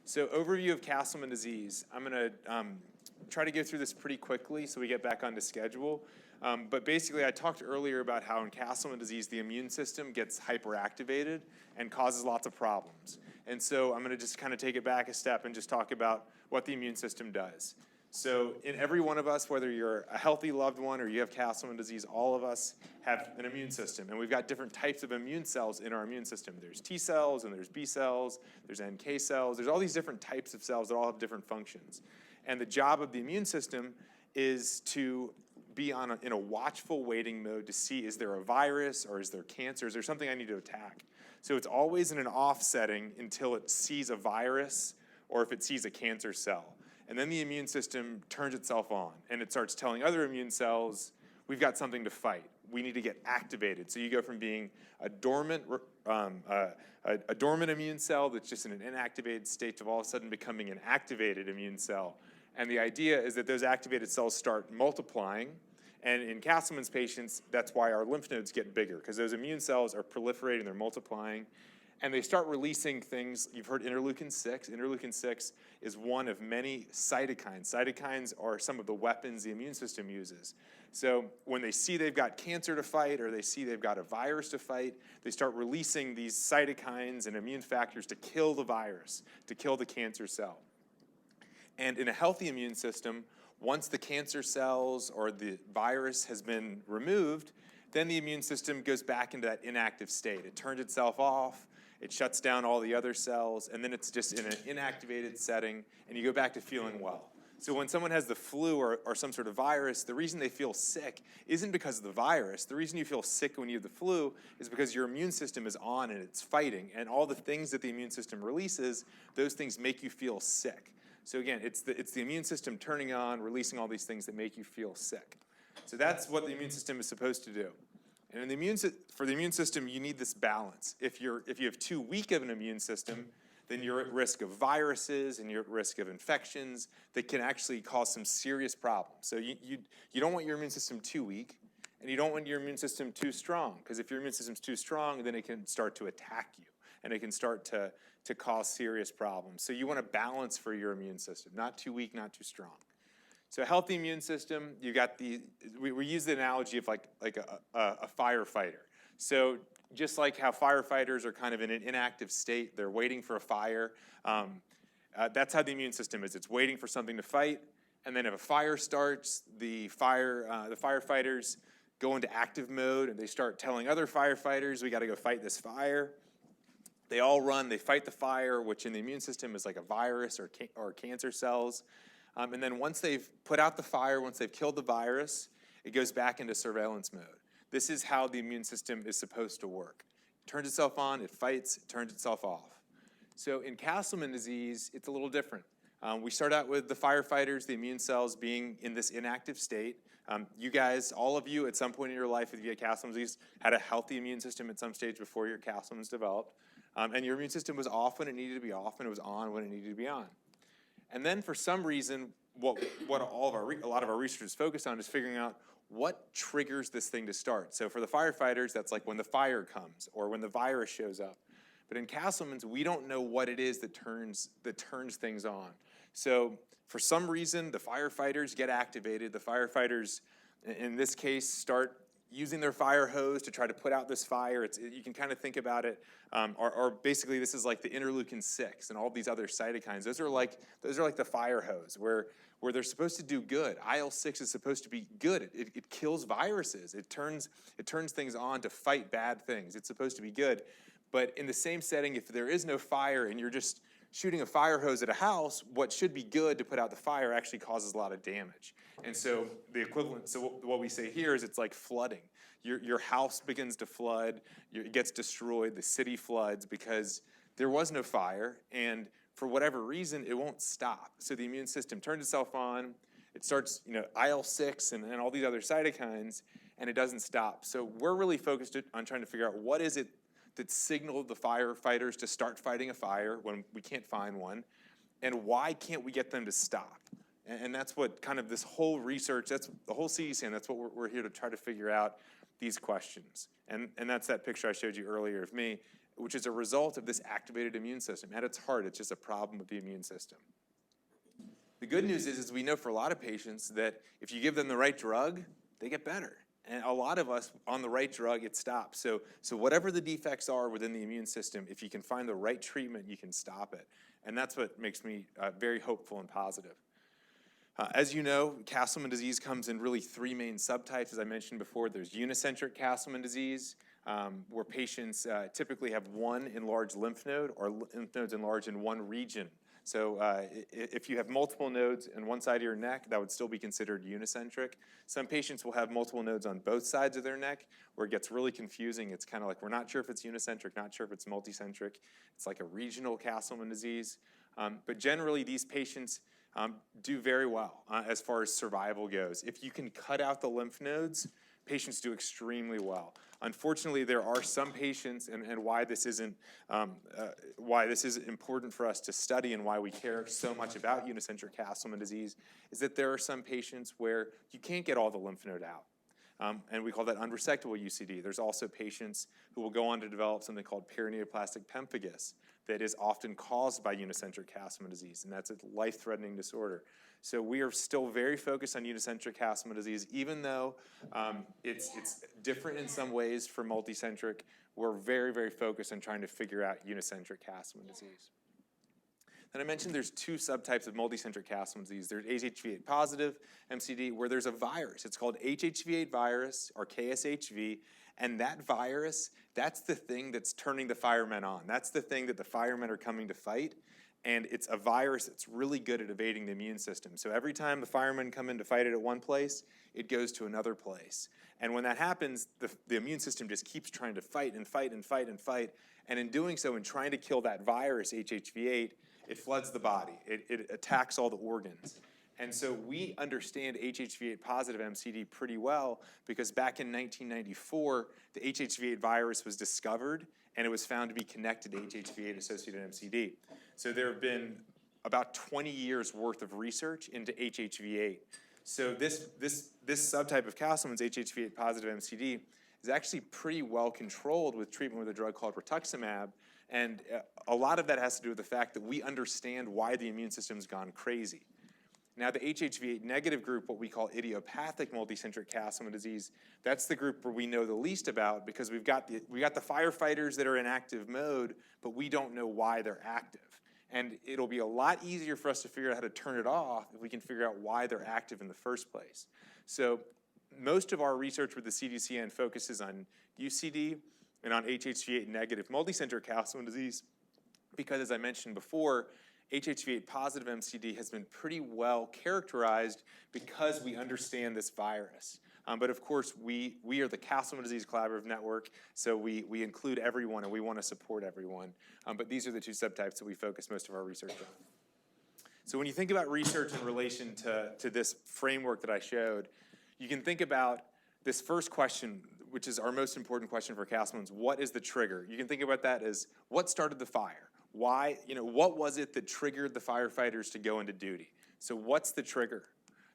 So overview of Castleman disease. I'm going to try to go through this pretty quickly so we get back onto schedule. But basically, I talked earlier about how in Castleman disease, the immune system gets hyperactivated and causes lots of problems. And so I'm going to just kind of take it back a step and just talk about what the immune system does. So in every one of us, whether you're a healthy loved one or you have Castleman disease, all of us have an immune system. And we've got different types of immune cells in our immune system. There's T cells, and there's B cells, there's NK cells. There's all these different types of cells that all have different functions. And the job of the immune system is to be in a watchful waiting mode to see, is there a virus or is there cancer? Is there something I need to attack? So it's always in an off setting until it sees a virus or if it sees a cancer cell. And then the immune system turns itself on, and it starts telling other immune cells, we've got something to fight. We need to get activated. So you go from being a dormant immune cell that's just in an inactivated state to all of a sudden becoming an activated immune cell. And the idea is that those activated cells start multiplying. And in Castleman's patients, that's why our lymph nodes get bigger, because those immune cells are proliferating, they're multiplying. And they start releasing things. You've heard interleukin 6. Interleukin 6 is one of many cytokines. Cytokines are some of the weapons the immune system uses. So when they see they've got cancer to fight or they see they've got a virus to fight, they start releasing these cytokines and immune factors to kill the virus, to kill the cancer cell. And in a healthy immune system, once the cancer cells or the virus has been removed, then the immune system goes back into that inactive state. It turns itself off. It shuts down all the other cells, and then it's just in an inactivated setting, and you go back to feeling well. So when someone has the flu or some sort of virus, the reason they feel sick isn't because of the virus. The reason you feel sick when you have the flu is because your immune system is on and it's fighting, and all the things that the immune system releases, those things make you feel sick. So again, it's the immune system turning on, releasing all these things that make you feel sick. So that's what the immune system is supposed to do. And for the immune system, you need this balance. If you have too weak of an immune system, then you're at risk of viruses and you're at risk of infections that can actually cause some serious problems. So you don't want your immune system too weak, and you don't want your immune system too strong, because if your immune system's too strong, then it can start to attack you, and it can start to cause serious problems. So you want a balance for your immune system, not too weak, not too strong. So a healthy immune system, you got we use the analogy of like a firefighter. So just like how firefighters are kind of in an inactive state, they're waiting for a fire. That's how the immune system is. It's waiting for something to fight, and then if a fire starts, the firefighters go into active mode, and they start telling other firefighters, we got to go fight this fire. They all run, they fight the fire, which in the immune system is like a virus or cancer cells. And then once they've put out the fire, once they've killed the virus, it goes back into surveillance mode. This is how the immune system is supposed to work. It turns itself on, it fights, it turns itself off. So in Castleman disease, it's a little different. We start out with the firefighters, the immune cells being in this inactive state. You guys, all of you, at some point in your life, if you had Castleman disease, had a healthy immune system at some stage before your Castleman's developed. And your immune system was off when it needed to be off, and it was on when it needed to be on. And then for some reason, what a lot of our research is focused on is figuring out what triggers this thing to start. So for the firefighters, that's like when the fire comes or when the virus shows up. But in Castleman's, we don't know what it is that turns things on. So for some reason, the firefighters get activated. The firefighters, in this case, start using their fire hose to try to put out this fire. You can kind of think about it, or basically this is like the interleukin 6 and all these other cytokines. Those are like the fire hose where they're supposed to do good. IL-6 is supposed to be good. It kills viruses. It turns things on to fight bad things. It's supposed to be good. But in the same setting, if there is no fire and you're just shooting a fire hose at a house, what should be good to put out the fire actually causes a lot of damage. And so the equivalent, so what we say here is it's like flooding. Your house begins to flood, it gets destroyed, the city floods because there was no fire, and for whatever reason, it won't stop. So the immune system turns itself on, it starts, IL-6 and all these other cytokines, and it doesn't stop. So we're really focused on trying to figure out what is it that signaled the firefighters to start fighting a fire when we can't find one, and why can't we get them to stop? And that's what kind of this whole research, that's the whole CDC, and that's what we're here to try to figure out these questions. And that's that picture I showed you earlier of me. which is a result of this activated immune system. At its heart, it's just a problem with the immune system. The good news is we know for a lot of patients that if you give them the right drug, they get better. And a lot of us, on the right drug, it stops. So whatever the defects are within the immune system, if you can find the right treatment, you can stop it. And that's what makes me very hopeful and positive. As you know, Castleman disease comes in really three main subtypes. As I mentioned before, there's unicentric Castleman disease, where patients typically have one enlarged lymph node or lymph nodes enlarged in one region. So if you have multiple nodes on one side of your neck, that would still be considered unicentric. Some patients will have multiple nodes on both sides of their neck, where it gets really confusing. It's kind of like we're not sure if it's unicentric, not sure if it's multicentric. It's like a regional Castleman disease. But generally, these patients do very well as far as survival goes. If you can cut out the lymph nodes, patients do extremely well. Unfortunately, there are some patients, and why this is important for us to study and why we care so much about unicentric Castleman disease, is that there are some patients where you can't get all the lymph node out. And we call that unresectable UCD. There's also patients who will go on to develop something called perineoplastic pemphigus that is often caused by unicentric Castleman disease, and that's a life-threatening disorder. So we are still very focused on unicentric Castleman disease, even though it's different in some ways for multicentric. We're very, very focused on trying to figure out unicentric Castleman disease. And I mentioned there's two subtypes of multicentric Castleman disease. There's HHV8 positive MCD, where there's a virus. It's called HHV8 virus, or KSHV, and that virus, that's the thing that's turning the firemen on. That's the thing that the firemen are coming to fight, and it's a virus that's really good at evading the immune system. So every time the firemen come in to fight it at one place, it goes to another place. And when that happens, the immune system just keeps trying to fight and fight and fight and fight, and in doing so, in trying to kill that virus, HHV8, it floods the body. It attacks all the organs. And so we understand HHV8 positive MCD pretty well because back in 1994, the HHV8 virus was discovered and it was found to be connected to HHV8 associated MCD. So there have been about 20 years worth of research into HHV8. So this subtype of Castleman's HHV8 positive MCD is actually pretty well controlled with treatment with a drug called rituximab. And a lot of that has to do with the fact that we understand why the immune system's gone crazy. Now, the HHV8 negative group, what we call idiopathic multicentric Castleman disease, that's the group where we know the least about because we got the firefighters that are in active mode, but we don't know why they're active. And it'll be a lot easier for us to figure out how to turn it off if we can figure out why they're active in the first place. So most of our research with the CDCN focuses on UCD and on HHV8 negative multicentric Castleman disease because, as I mentioned before, HHV8 positive MCD has been pretty well characterized because we understand this virus. But of course, we are the Castleman Disease Collaborative Network, so we include everyone and we want to support everyone. But these are the two subtypes that we focus most of our research on. So when you think about research in relation to this framework that I showed, you can think about this first question, which is our most important question for Castleman's: what is the trigger? You can think about that as what started the fire? Why, what was it that triggered the firefighters to go into duty? So what's the trigger?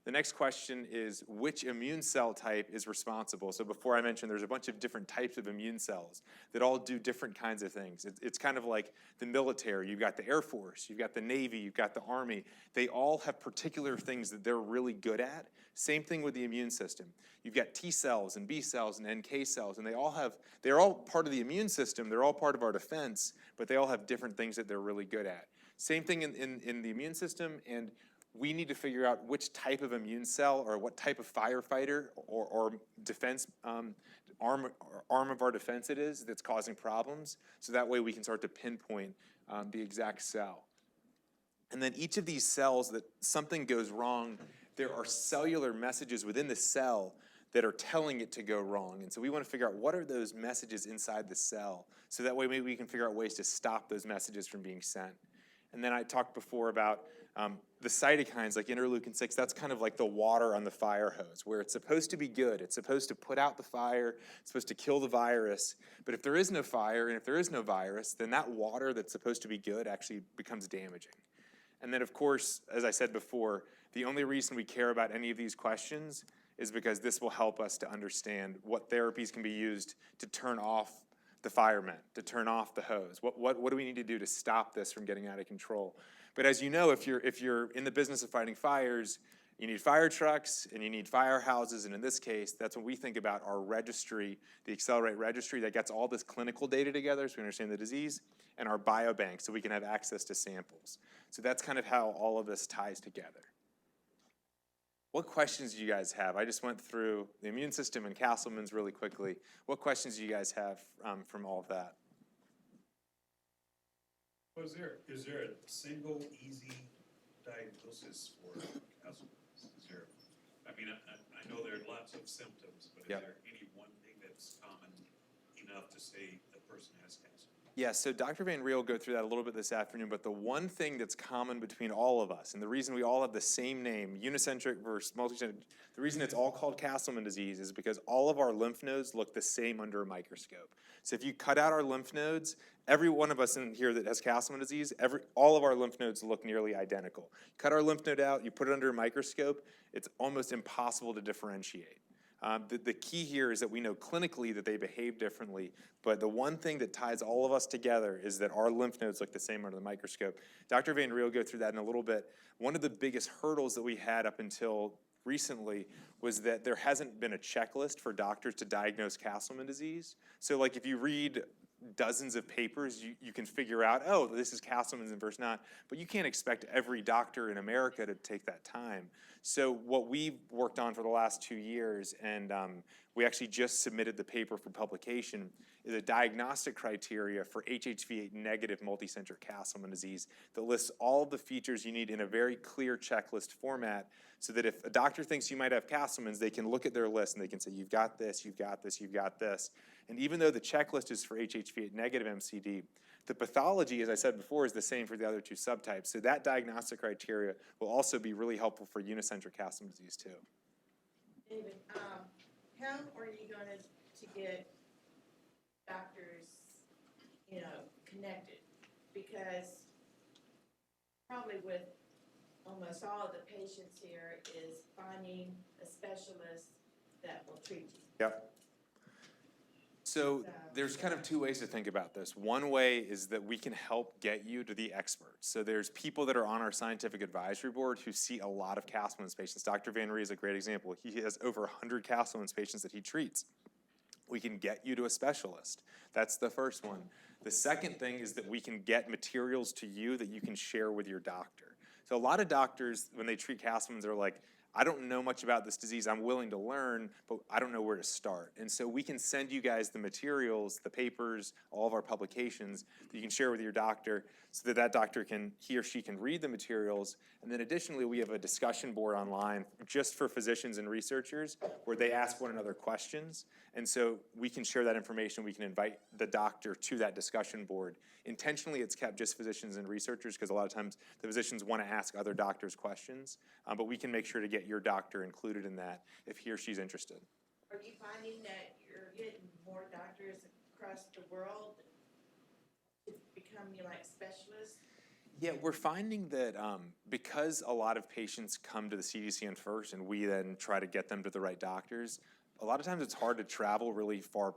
The next question is which immune cell type is responsible? So before I mentioned there's a bunch of different types of immune cells that all do different kinds of things. It's kind of like the military. You've got the Air Force, you've got the Navy, you've got the Army. They all have particular things that they're really good at. Same thing with the immune system. You've got T cells and B cells and NK cells, and they're all part of the immune system. They're all part of our defense, but they all have different things that they're really good at. Same thing in the immune system, and we need to figure out which type of immune cell or what type of firefighter or defense arm of our defense it is that's causing problems, so that way we can start to pinpoint the exact cell. And then each of these cells that something goes wrong, there are cellular messages within the cell that are telling it to go wrong. And so we want to figure out what are those messages inside the cell, so that way maybe we can figure out ways to stop those messages from being sent. And then I talked before about the cytokines like interleukin 6. That's kind of like the water on the fire hose, where it's supposed to be good. It's supposed to put out the fire. It's supposed to kill the virus. But if there is no fire and if there is no virus, then that water that's supposed to be good actually becomes damaging. And then, of course, as I said before, the only reason we care about any of these questions is because this will help us to understand what therapies can be used to turn off the firemen to turn off the hose? What do we need to do to stop this from getting out of control? But as you know, if you're in the business of fighting fires, you need fire trucks and you need firehouses, and in this case, that's when we think about our registry, the Accelerate registry that gets all this clinical data together so we understand the disease, and our biobank so we can have access to samples. So that's kind of how all of this ties together. What questions do you guys have? I just went through the immune system and Castleman's really quickly. What questions do you guys have from all of that? Well, is there a single easy diagnosis for Castleman's? I mean, I know there are lots of symptoms, but is there any one thing that's common enough to say the person has Castleman's? Yeah, so Dr. Van Riel will go through that a little bit this afternoon, but the one thing that's common between all of us, and the reason we all have the same name, unicentric versus multicentric, the reason it's all called Castleman disease is because all of our lymph nodes look the same under a microscope. So if you cut out our lymph nodes, every one of us in here that has Castleman disease, all of our lymph nodes look nearly identical. Cut our lymph node out, you put it under a microscope, it's almost impossible to differentiate. The key here is that we know clinically that they behave differently, but the one thing that ties all of us together is that our lymph nodes look the same under the microscope. Dr. Van Riel will go through that in a little bit. One of the biggest hurdles that we had up until recently was that there hasn't been a checklist for doctors to diagnose Castleman disease. So like if you read dozens of papers, you can figure out, oh, this is Castleman's and versus not, but you can't expect every doctor in America to take that time. So what we've worked on for the last 2 years, and we actually just submitted the paper for publication, is a diagnostic criteria for HHV8 negative multicentric Castleman disease that lists all the features you need in a very clear checklist format so that if a doctor thinks you might have Castleman's, they can look at their list and they can say, you've got this, you've got this, you've got this. And even though the checklist is for HHV8 negative MCD, the pathology, as I said before, is the same for the other two subtypes. So that diagnostic criteria will also be really helpful for unicentric Castleman disease too. David, how are you going to get doctors, connected? Because probably with almost all of the patients here is finding a specialist that will treat you. Yep. So there's kind of two ways to think about this. One way is that we can help get you to the experts. So there's people that are on our scientific advisory board who see a lot of Castleman's patients. Dr. Van Riel is a great example. He has over 100 Castleman's patients that he treats. We can get you to a specialist. That's the first one. The second thing is that we can get materials to you that you can share with your doctor. So a lot of doctors, when they treat Castleman's, are like, I don't know much about this disease. I'm willing to learn, but I don't know where to start. And so we can send you guys the materials, the papers, all of our publications that you can share with your doctor so that that doctor can, he or she can read the materials. And then additionally, we have a discussion board online just for physicians and researchers where they ask one another questions. And so we can share that information. We can invite the doctor to that discussion board. Intentionally, it's kept just physicians and researchers because a lot of times the physicians want to ask other doctors questions, but we can make sure to get your doctor included in that if he or she's interested. Are you finding that you're getting more doctors across the world to become specialists? Yeah, we're finding that because a lot of patients come to the CDCN first and we then try to get them to the right doctors, a lot of times it's hard to travel really far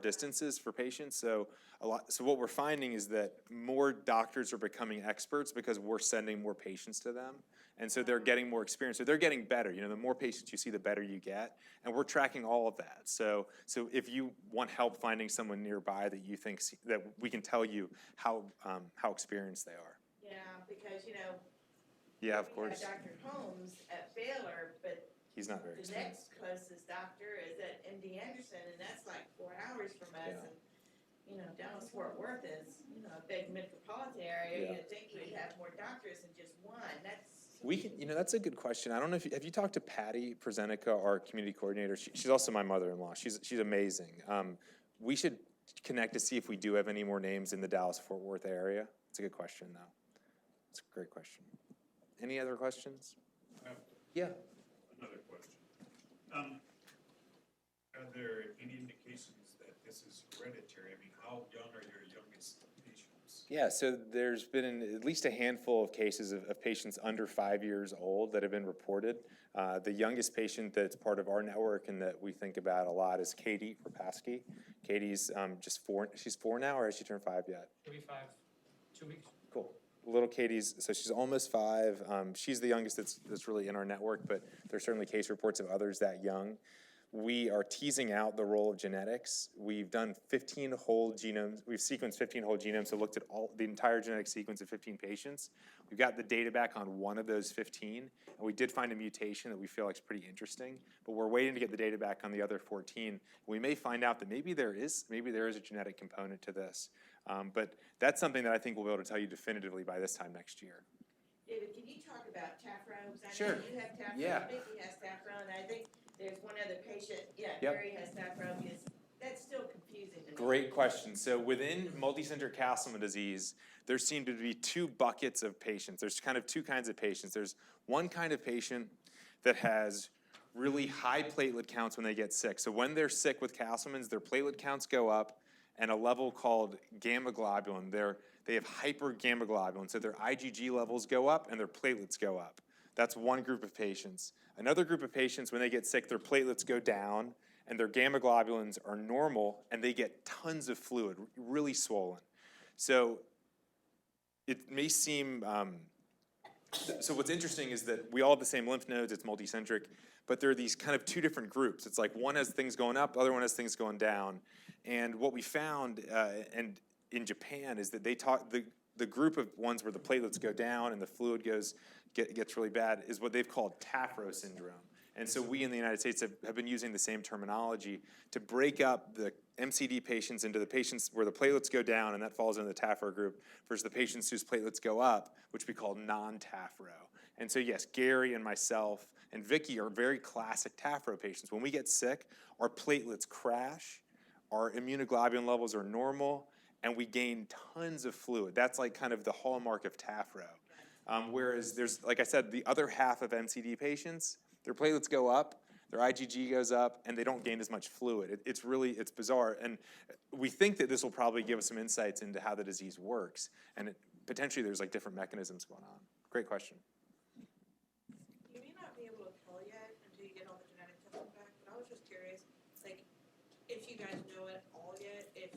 distances for patients. So what we're finding is that more doctors are becoming experts because we're sending more patients to them. And so they're getting more experience. So they're getting better. The more patients you see, the better you get. And we're tracking all of that. So if you want help finding someone nearby that you think that we can tell you how experienced they are. Yeah, because Yeah, of course. we had Dr. Holmes at Baylor, but he's not very the experienced. next closest doctor is at MD Anderson, and that's like 4 hours from us. Yeah. And Dallas Fort Worth is a big metropolitan area. Yeah. You'd think we'd have more doctors than just one. We can, that's a good question. I don't know if have you talked to Patty Prezenica, our community coordinator? She's also my mother-in-law. She's amazing. We should connect to see if we do have any more names in the Dallas-Fort Worth area. It's a good question, though. It's a great question. Any other questions? Yeah. Another question. Are there any indications that this is hereditary? I mean, how young are your youngest patients? Yeah, so there's been at least a handful of cases of patients under 5 years old that have been reported. The youngest patient that's part of our network and that we think about a lot is Katie Rapaski. Katie's just 4, she's 4 now, or has she turned 5 yet? She'll be 5, 2 weeks. Cool. Little Katie's, so she's almost 5. She's the youngest that's really in our network, but there's certainly case reports of others that young. We are teasing out the role of genetics. We've done 15 whole genomes. We've sequenced 15 whole genomes, so looked at the entire genetic sequence of 15 patients. We've got the data back on one of those 15, and we did find a mutation that we feel like is pretty interesting, but we're waiting to get the data back on the other 14. We may find out that maybe there is a genetic component to this, but that's something that I think we'll be able to tell you definitively by this time next year. David, can you talk about Tafro? 'Cause I Sure. know you have Tafro, Yeah. Vicky has Tafro, and I think there's one other patient, Yep. Gary has Tafro, because that's still confusing to me. Great question. So within multicentric Castleman disease, there seem to be 2 buckets of patients. There's kind of 2 kinds of patients. There's one kind of patient that has really high platelet counts when they get sick. So when they're sick with Castleman's, their platelet counts go up, and a level called gamma globulin, they have hypergamma globulin. So their IgG levels go up and their platelets go up. That's one group of patients. Another group of patients, when they get sick, their platelets go down and their gamma globulins are normal and they get tons of fluid, really swollen. So it may seem, so what's interesting is that we all have the same lymph nodes, it's multicentric, but there are these kind of 2 different groups. It's like one has things going up, the other one has things going down. And what we found and in Japan is that they taught the group of ones where the platelets go down and the fluid gets really bad is what they've called Takko Syndrome. And so we in the United States have been using the same terminology to break up the MCD patients into the patients where the platelets go down, and that falls into the Takko group, versus the patients whose platelets go up, which we call non-Takko. And so yes, Gary and myself and Vicky are very classic Takko patients. When we get sick, our platelets crash, our immunoglobulin levels are normal, and we gain tons of fluid. That's like kind of the hallmark of Tafro. Whereas there's, like I said, the other half of MCD patients, their platelets go up, their IgG goes up, and they don't gain as much fluid. It's bizarre. And we think that this will probably give us some insights into how the disease works. And potentially there's like different mechanisms going on. Great question. You may not be able to tell yet until you get all the genetic testing back, but I was just curious, like, if you guys know it all yet, if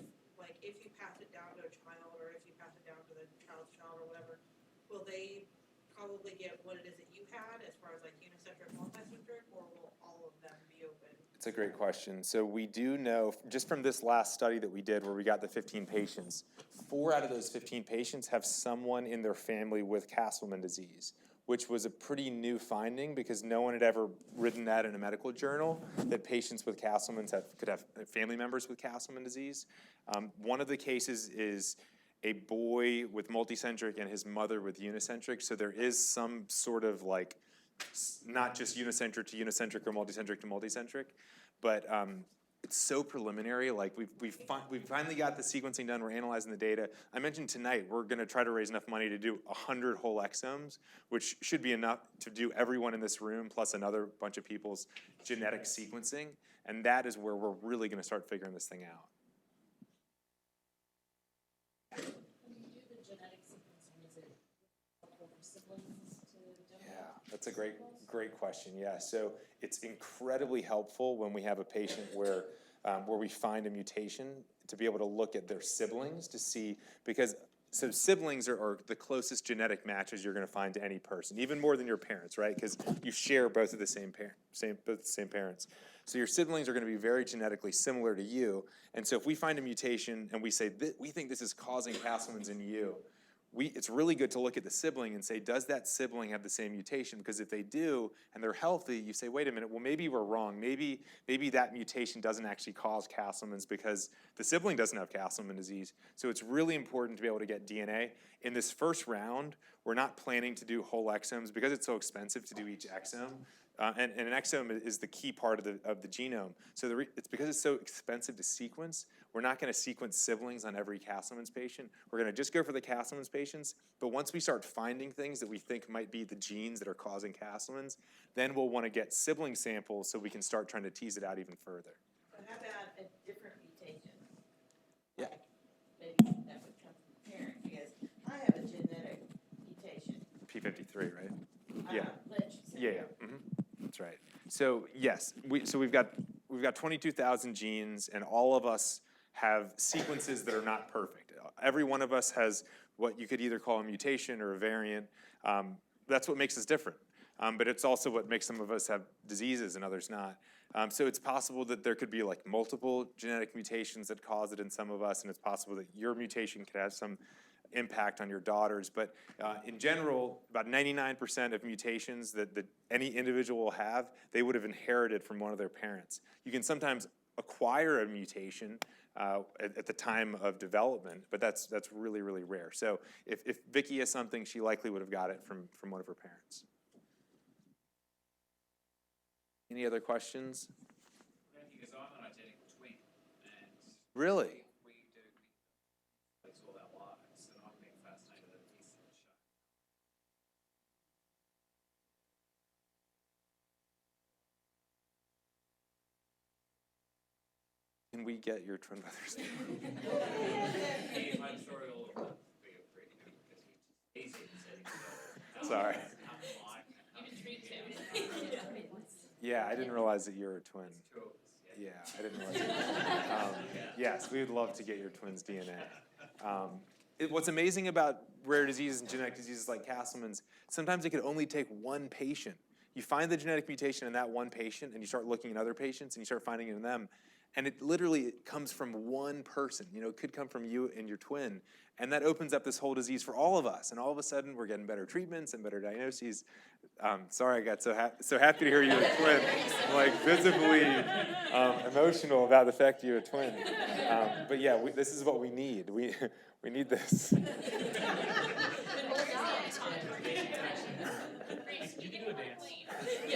you pass it down to a child, or if you pass it down to the child's child or whatever, will they probably get what it is that you had as far as like unicentric, multicentric, or will all of them be open? It's a great question. So we do know, just from this last study that we did where we got the 15 patients, 4 out of those 15 patients have someone in their family with Castleman disease, which was a pretty new finding because no one had ever written that in a medical journal, that patients with Castleman's could have family members with Castleman disease. One of the cases is a boy with multicentric and his mother with unicentric, so there is some sort of like, not just unicentric to unicentric or multicentric to multicentric, but it's so preliminary. Like we've finally got the sequencing done. We're analyzing the data. I mentioned tonight we're going to try to raise enough money to do 100 whole exomes, which should be enough to do everyone in this room plus another bunch of people's genetic sequencing, and that is where we're really going to start figuring this thing out. When you do the genetic sequencing, is it helpful for siblings to donate? Yeah, that's a great question. Yeah, so it's incredibly helpful when we have a patient where we find a mutation to be able to look at their siblings to see, because so siblings are the closest genetic matches you're going to find to any person, even more than your parents, right? Because you share both of the same parents. So your siblings are going to be very genetically similar to you. And so if we find a mutation and we say, we think this is causing Castleman's in you, it's really good to look at the sibling and say, does that sibling have the same mutation? Because if they do, and they're healthy, you say, wait a minute, well, maybe we're wrong. Maybe that mutation doesn't actually cause Castleman's because the sibling doesn't have Castleman disease. So it's really important to be able to get DNA. In this first round, we're not planning to do whole exomes because it's so expensive to do each exome. And an exome is the key part of the genome. So it's because it's so expensive to sequence, we're not going to sequence siblings on every Castleman's patient. We're going to just go for the Castleman's patients. But once we start finding things that we think might be the genes that are causing Castleman's, then we'll want to get sibling samples so we can start trying to tease it out even further. So how about a different mutation? Yeah. Like, maybe that would come from the parent, because 3, right? Yeah. Lynch syndrome. Yeah. That's right. So yes, we've got 22,000 genes, and all of us have sequences that are not perfect. Every one of us has what you could either call a mutation or a variant. That's what makes us different. But it's also what makes some of us have diseases and others not. So it's possible that there could be like multiple genetic mutations that cause it in some of us, and it's possible that your mutation could have some impact on your daughters. But in general, about 99% of mutations that any individual will have, they would have inherited from one of their parents. You can sometimes acquire a mutation at the time of development, but that's really, really rare. So if Vicky has something, she likely would have got it from one of her parents. Any other questions? Because I'm an identical twin, and Really? we do things all our lives, and I've been fascinated at this show. Can we get your twin brothers? I'm sure it'll be a pretty good because he's easy in setting. Sorry. You can treat him. Yeah, I didn't realize that you're a twin. Yeah, I didn't realize that. Yes, we would love to get your twins' DNA. What's amazing about rare diseases and genetic diseases like Castleman's, sometimes it could only take one patient. You find the genetic mutation in that one patient, and you start looking at other patients, and you start finding it in them. And it literally comes from one person. You know, it could come from you and your twin. And that opens up this whole disease for all of us. And all of a sudden, we're getting better treatments and better diagnoses. Sorry, I got so happy to hear you're a twin. I'm like visibly emotional about the fact you're a twin. But yeah, this is what we need. We need this.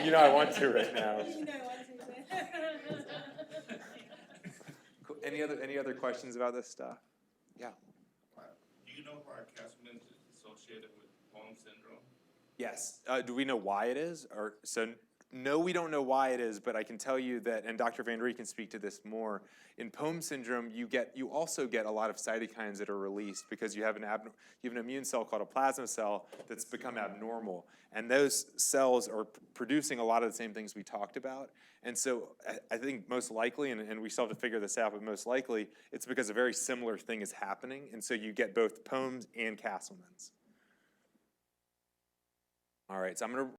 You know I want to right now. Cool. Any other questions about this stuff? Yeah. Do you know why Castleman is associated with Fajgenbaum syndrome? Yes. Do we know why it is? No, we don't know why it is, but I can tell you that, and Dr. Van Ree can speak to this more, in Fajgenbaum syndrome, you also get a lot of cytokines that are released because you have an immune cell called a plasma cell that's become abnormal. And those cells are producing a lot of the same things we talked about. And so I think most likely, and we still have to figure this out, but most likely it's because a very similar thing is happening. And so you get both Fajgenbaum's and Castleman's. All right, so I'm going to